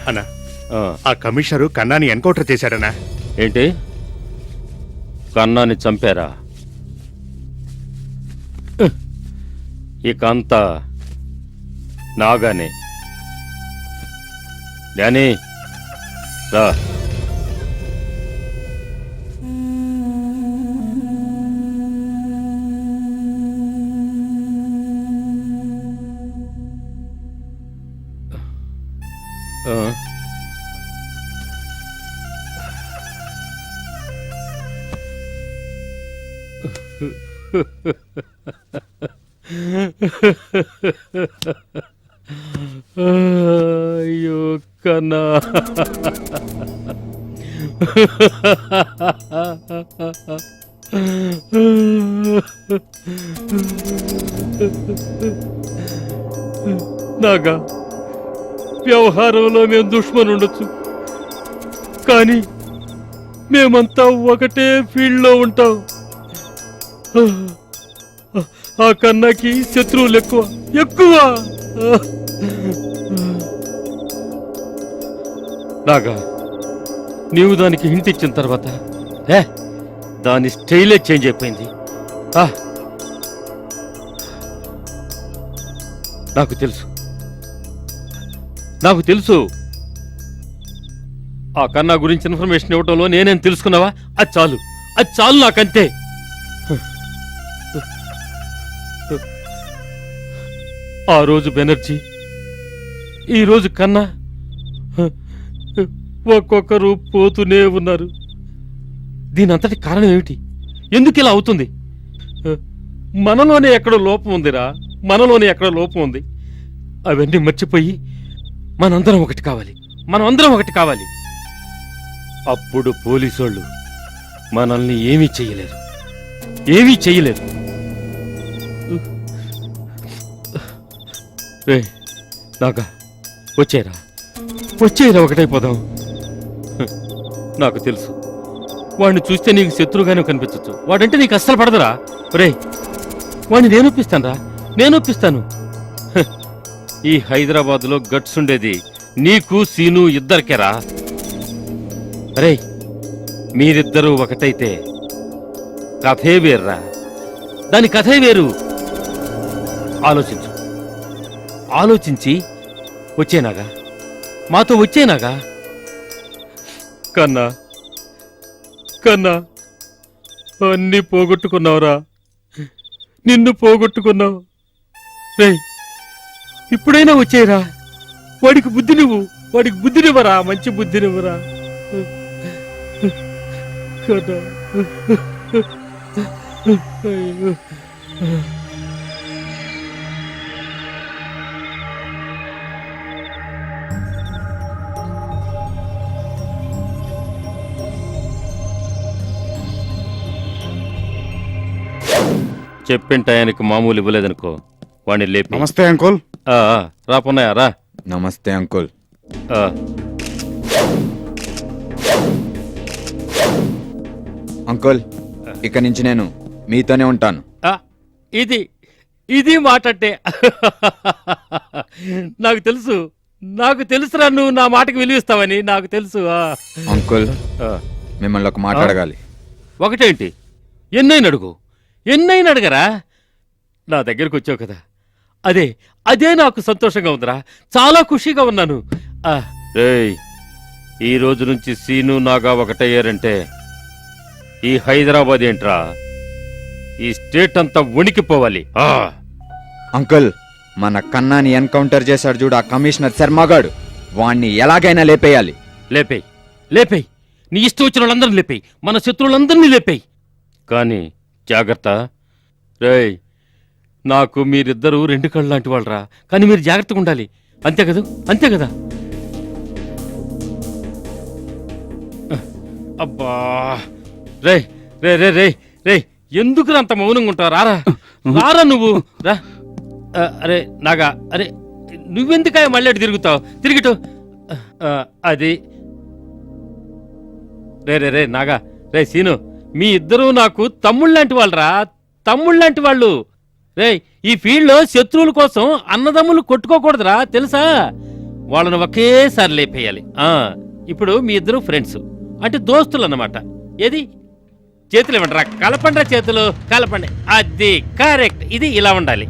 అన్నా ఆ commissioner కన్నాని encounter చేశాడనా? ఏంటి, కన్నాని చంపారా? ఇక అంతా నాగానే. డానీ రా. అయ్యో కన్నా, నాగా వ్యవహారంలో మేము దుష్మన్ ఉండొచ్చు, కానీ మేమంతా ఒకటే ఫీల్డ్లో ఉంటాం. ఆ కన్నాకి శత్రువులు ఎక్కువ ఎక్కువ. నాగా, నీవు దానికి హింట్ ఇచ్చిన తర్వాత దాని స్టైలే చేంజ్ అయిపోయింది. నాకు తెలుసు ఆ కన్నా గురించి ఇన్ఫర్మేషన్ ఇవ్వటంలో నేనేం తెలుసుకున్నావా? అది చాలు నాకంతే. ఆ రోజు బెనర్జీ, ఈ రోజు కన్నా ఒక్కొక్కరు పోతూనే ఉన్నారు. దీని అంతటి కారణం ఏమిటి? ఎందుకు ఇలా అవుతుంది? మనలోనే ఎక్కడో లోపం ఉందిరా, మనలోనే ఎక్కడో లోపం ఉంది. అవన్నీ మర్చిపోయి మనందరం ఒకటి కావాలి. అప్పుడు పోలీసోళ్ళు మనల్ని ఏమీ చెయ్యలేరు. రే నాగా, వచ్చేరా ఒకటైపోదాం. నాకు తెలుసు వాడిని చూస్తే నీకు శత్రువుగానే కనిపించచ్చు. వాడంటే నీకు అస్సలు పడదురా. రే, వాడిని నేను ఒప్పిస్తాను. ఈ హైదరాబాద్లో గట్స్ ఉండేది నీకు సీను ఇద్దరికేరా. రే, మీరిద్దరూ ఒకటైతే కథే వేర్రా. దాని కథే వేరు. ఆలోచించి వచ్చేనాగా, మాతో వచ్చేనాగా. కన్నా అన్నీ పోగొట్టుకున్నావురా, నిన్ను పోగొట్టుకున్నావు. రే, ఇప్పుడైనా వచ్చేయరా. వాడికి బుద్ధినివ్వరా, మంచి బుద్ధినివ్వరా. కన్నా, అయ్యో. చెప్పిన టయానికి మామూలు ఇవ్వలేదనుకో, వాడిని లేపి. నమస్తే అంకుల్. రాపున్నాయా రా. నమస్తే అంకుల్. అంకుల్, ఇక నుంచి నేను మీతోనే ఉంటాను. ఇది మాటంటే. నాకు తెలుసురా, నువ్వు నా మాటకి విలువిస్తావని నాకు తెలుసు. అంకుల్, మిమ్మల్ని ఒక మాట అడగాలి. ఒకటేంటి? ఎన్నైనా అడగరా. నా దగ్గరకు వచ్చావు కదా, అదే నాకు సంతోషంగా ఉందిరా. చాలా ఖుషీగా ఉన్నాను. ఈ రోజు నుంచి సీను నాగా ఒకటయ్యారంటే ఈ హైదరాబాద్ ఏంట్రా, ఈ స్టేట్ అంతా వణికిపోవాలి. అంకుల్, మన కన్నాని ఎన్కౌంటర్ చేశాడు చూడు ఆ కమిషనర్ శర్మగాడు, వాణ్ణి ఎలాగైనా లేపేయాలి. లేపేయ్. నీ ఇష్టం వచ్చిన వాళ్ళందరినీ లేపేయ్, మన శత్రువులందరినీ లేపేయ్. కానీ జాగ్రత్త రేయ్, నాకు మీరిద్దరూ రెండు కళ్ళు లాంటి వాళ్ళరా. కానీ మీరు జాగ్రత్తగా ఉండాలి. అంతే కదా. అబ్బా, రే రే రే రే రే ఎందుకు అంత మౌనంగా ఉంటావు? రారా నువ్వు రా. అరే నాగా, అరే నువ్వెందుకాయ మళ్ళీ తిరుగుతావు? తిరిగిటు. అది రే రే రే నాగా, రే సీను, మీ ఇద్దరూ నాకు తమ్ముళ్ళంటి వాళ్ళు. రే, ఈ ఫీల్డ్లో శత్రువుల కోసం అన్నదమ్ములు కొట్టుకోకూడదురా, తెలుసా? వాళ్ళని ఒకేసారి లేపేయాలి. ఇప్పుడు మీ ఇద్దరు ఫ్రెండ్స్ అంటే దోస్తులు అన్నమాట. ఏది చేతులు ఇవ్వండిరా, కలపండిరా, చేతులు కలపండి. అది కరెక్ట్, ఇది ఇలా ఉండాలి.